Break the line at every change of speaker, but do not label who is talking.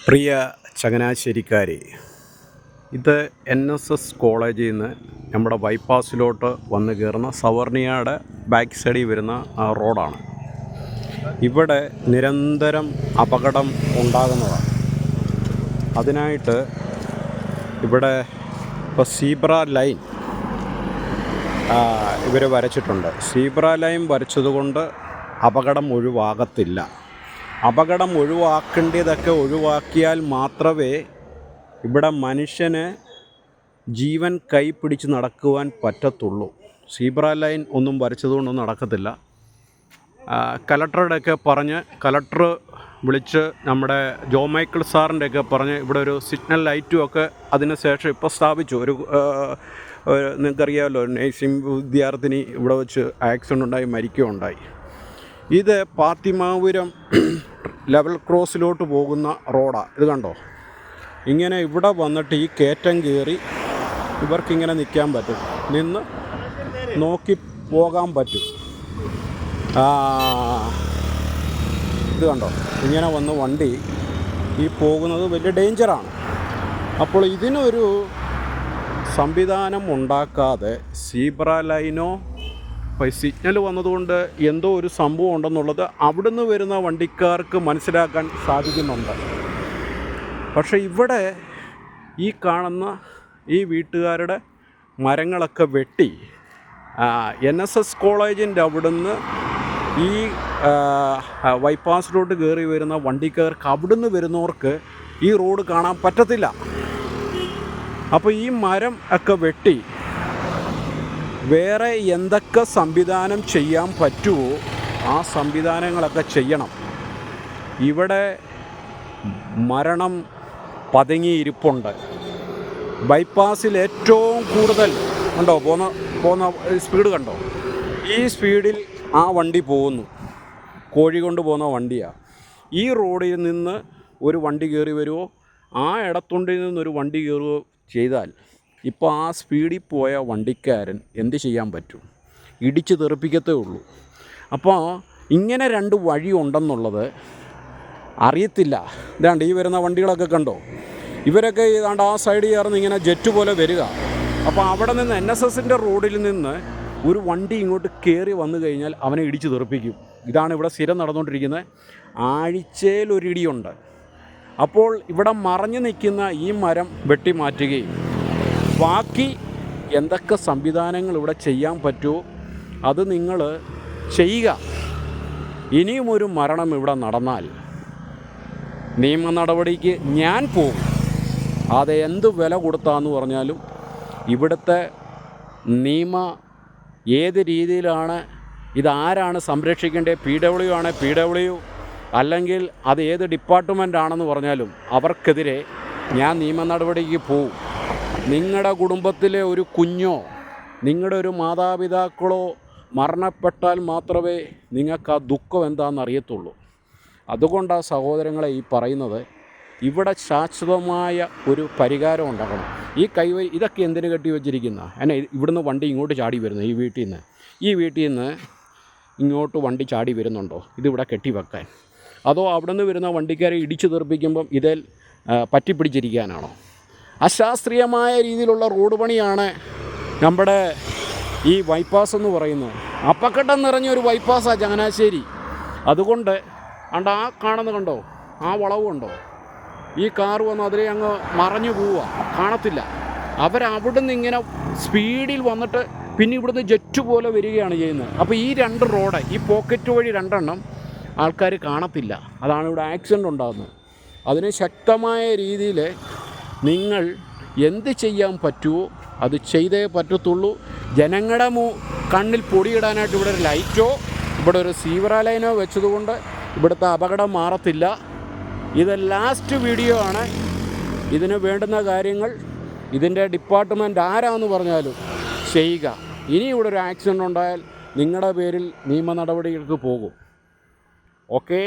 പ്രിയ ചങ്ങനാശ്ശേരിക്കാരെ, ഇത് NSS കോളേജിൽ നിന്ന് നമ്മുടെ ബൈപ്പാസിലോട്ട് വന്ന് കയറുന്ന സവർണിയയുടെ ബാക്ക് സൈഡിൽ വരുന്ന റോഡാണ്. ഇവിടെ നിരന്തരം അപകടം ഉണ്ടാകുന്നതാണ്. അതിനായിട്ട് ഇവിടെ ഇപ്പോൾ സീബ്ര ലൈൻ ഇവർ വരച്ചിട്ടുണ്ട്. സീബ്ര ലൈൻ വരച്ചതുകൊണ്ട് അപകടം ഒഴിവാകത്തില്ല. അപകടം ഒഴിവാക്കേണ്ടതൊക്കെ ഒഴിവാക്കിയാൽ മാത്രമേ ഇവിടെ മനുഷ്യന് ജീവൻ കൈ പിടിച്ച് നടക്കുവാൻ പറ്റത്തുള്ളൂ. സീബ്ര ലൈൻ ഒന്നും വരച്ചതുകൊണ്ടൊന്നും നടക്കത്തില്ല. കലക്ടറുടെയൊക്കെ പറഞ്ഞ് കലക്ടർ വിളിച്ച് നമ്മുടെ ജോ മൈക്കിൾ സാറിൻ്റെയൊക്കെ പറഞ്ഞ് ഇവിടെ ഒരു സിഗ്നൽ ലൈറ്റും ഒക്കെ അതിന് ശേഷം ഇപ്പോൾ സ്ഥാപിച്ചു. നിങ്ങൾക്കറിയാമല്ലോ, നേഴ്സിംഗ് വിദ്യാർത്ഥിനി ഇവിടെ വെച്ച് ആക്സിഡൻ്റ് ഉണ്ടായി മരിക്കുകയുണ്ടായി. ഇത് പാത്തിമാപുരം ലെവൽ ക്രോസിലോട്ട് പോകുന്ന റോഡാണ്. ഇത് കണ്ടോ, ഇങ്ങനെ ഇവിടെ വന്നിട്ട് ഈ കയറ്റം കയറി ഇവർക്കിങ്ങനെ നിൽക്കാൻ പറ്റും, നിന്ന് നോക്കി പോകാൻ പറ്റും. ഇത് കണ്ടോ, ഇങ്ങനെ വന്ന് വണ്ടി ഈ പോകുന്നത് വലിയ ഡേഞ്ചറാണ്. അപ്പോൾ ഇതിനൊരു സംവിധാനം ഉണ്ടാക്കാതെ സീബ്ര ലൈനോ സിഗ്നൽ വന്നതുകൊണ്ട് എന്തോ ഒരു സംഭവം ഉണ്ടെന്നുള്ളത് അവിടുന്ന് വരുന്ന വണ്ടിക്കാർക്ക് മനസ്സിലാക്കാൻ സാധിക്കുന്നുണ്ട്. പക്ഷേ ഇവിടെ ഈ കാണുന്ന ഈ വീട്ടുകാരുടെ മരങ്ങളൊക്കെ വെട്ടി NSS കോളേജിൻ്റെ അവിടുന്ന് ഈ ബൈപ്പാസിലോട്ട് കയറി വരുന്ന വണ്ടിക്കാർക്ക് അവിടുന്ന് വരുന്നവർക്ക് ഈ റോഡ് കാണാൻ പറ്റത്തില്ല. അപ്പോൾ ഈ മരം ഒക്കെ വെട്ടി വേറെ എന്തൊക്കെ സംവിധാനം ചെയ്യാൻ പറ്റുമോ ആ സംവിധാനങ്ങളൊക്കെ ചെയ്യണം. ഇവിടെ മരണം പതുങ്ങിയിരിപ്പുണ്ട്. ബൈപ്പാസിൽ ഏറ്റവും കൂടുതൽ കണ്ടോ പോകുന്ന സ്പീഡ് കണ്ടോ, ഈ സ്പീഡിൽ ആ വണ്ടി പോകുന്നു. കോഴി കൊണ്ട് പോകുന്ന വണ്ടിയാണ്. ഈ റോഡിൽ നിന്ന് ഒരു വണ്ടി കയറി വരുമോ, ആ ഇടത്തുണ്ടിൽ നിന്നൊരു വണ്ടി കയറുകയോ ചെയ്താൽ ഇപ്പോൾ ആ സ്പീഡിൽ പോയ വണ്ടിക്കാരൻ എന്ത് ചെയ്യാൻ പറ്റും? ഇടിച്ച് തെറിപ്പിക്കത്തേ ഉള്ളൂ. അപ്പോൾ ഇങ്ങനെ രണ്ട് വഴി ഉണ്ടെന്നുള്ളത് അറിയത്തില്ല. ഇതാണ്ട് ഈ വരുന്ന വണ്ടികളൊക്കെ കണ്ടോ, ഇവരൊക്കെ ഇതാണ്ട് ആ സൈഡിൽ ചേർന്ന് ഇങ്ങനെ ജെറ്റ് പോലെ വരിക. അപ്പോൾ അവിടെ നിന്ന് NSSൻ്റെ റോഡിൽ നിന്ന് ഒരു വണ്ടി ഇങ്ങോട്ട് കയറി വന്നു കഴിഞ്ഞാൽ അവനെ ഇടിച്ച് തെറിപ്പിക്കും. ഇതാണ് ഇവിടെ സ്ഥിരം നടന്നുകൊണ്ടിരിക്കുന്നത്. ആഴ്ചയിൽ ഒരിടിയുണ്ട്. അപ്പോൾ ഇവിടെ മറഞ്ഞു നിൽക്കുന്ന ഈ മരം വെട്ടി മാറ്റുകയും ബാക്കി എന്തൊക്കെ സംവിധാനങ്ങൾ ഇവിടെ ചെയ്യാൻ പറ്റുമോ അത് നിങ്ങൾ ചെയ്യുക. ഇനിയും ഒരു മരണം ഇവിടെ നടന്നാൽ നിയമ നടപടിക്ക് ഞാൻ പോകും. അത് എന്ത് വില കൊടുത്താന്ന് പറഞ്ഞാലും ഇവിടുത്തെ നിയമ ഏത് രീതിയിലാണ്, ഇതാരാണ് സംരക്ഷിക്കേണ്ടത്, PW ആണ്, PW അല്ലെങ്കിൽ അത് ഏത് ഡിപ്പാർട്ട്മെൻ്റ് ആണെന്ന് പറഞ്ഞാലും അവർക്കെതിരെ ഞാൻ നിയമ നടപടിക്ക് പോവും. നിങ്ങളുടെ കുടുംബത്തിലെ ഒരു കുഞ്ഞോ നിങ്ങളുടെ ഒരു മാതാപിതാക്കളോ മരണപ്പെട്ടാൽ മാത്രമേ നിങ്ങൾക്ക് ആ ദുഃഖം എന്താണെന്ന് അറിയത്തുള്ളൂ. അതുകൊണ്ടാണ് സഹോദരങ്ങളെ ഈ പറയുന്നത്, ഇവിടെ ശാശ്വതമായ ഒരു പരിഹാരം ഉണ്ടാക്കണം. ഈ ഇതൊക്കെ എന്തിനു കെട്ടി വെച്ചിരിക്കുന്ന എന്നെ ഇവിടുന്ന് വണ്ടി ഇങ്ങോട്ട് ചാടി വരുന്നു. ഈ വീട്ടിൽ നിന്ന് ഇങ്ങോട്ട് വണ്ടി ചാടി വരുന്നുണ്ടോ ഇതിവിടെ കെട്ടിവെക്കാൻ? അതോ അവിടെ നിന്ന് വരുന്ന വണ്ടിക്കാരെ ഇടിച്ചു തെറിപ്പിക്കുമ്പം ഇതിൽ പറ്റിപ്പിടിച്ചിരിക്കാനാണോ? അശാസ്ത്രീയമായ രീതിയിലുള്ള റോഡ് പണിയാണ് നമ്മുടെ ഈ ബൈപ്പാസ് എന്ന് പറയുന്നത്. അപകടം നിറഞ്ഞൊരു ബൈപ്പാസാണ് ചങ്ങനാശ്ശേരി. അതുകൊണ്ട് ആ കാണുന്ന കണ്ടോ, ആ വളവ് കണ്ടോ, ഈ കാറ് വന്ന് അതിലെ അങ്ങ് മറഞ്ഞു പോവുക, കാണത്തില്ല. അവരവിടുന്ന് ഇങ്ങനെ സ്പീഡിൽ വന്നിട്ട് പിന്നെ ഇവിടുന്ന് ജെറ്റ് പോലെ വരികയാണ് ചെയ്യുന്നത്. അപ്പോൾ ഈ രണ്ട് റോഡ്, ഈ പോക്കറ്റ് വഴി രണ്ടെണ്ണം ആൾക്കാർ കാണത്തില്ല. അതാണ് ഇവിടെ ആക്സിഡൻ്റ് ഉണ്ടാകുന്നത്. അതിന് ശക്തമായ രീതിയിൽ നിങ്ങൾ എന്ത് ചെയ്യാൻ പറ്റുമോ അത് ചെയ്തേ പറ്റത്തുള്ളൂ. ജനങ്ങളുടെ കണ്ണിൽ പൊടിയിടാനായിട്ട് ഇവിടെ ഒരു ലൈറ്റോ ഇവിടെ ഒരു സീബ്ര ലൈനോ വെച്ചതുകൊണ്ട് ഇവിടുത്തെ അപകടം മാറത്തില്ല. ഇത് ലാസ്റ്റ് വീഡിയോ ആണ്. ഇതിന് വേണ്ടുന്ന കാര്യങ്ങൾ ഇതിൻ്റെ ഡിപ്പാർട്ട്മെൻറ്റ് ആരാന്ന് പറഞ്ഞാലും ചെയ്യുക. ഇനി ഇവിടെ ഒരു ആക്സിഡൻ്റ് ഉണ്ടായാൽ നിങ്ങളുടെ പേരിൽ നിയമ നടപടികൾക്ക് പോകും. ഓക്കേ.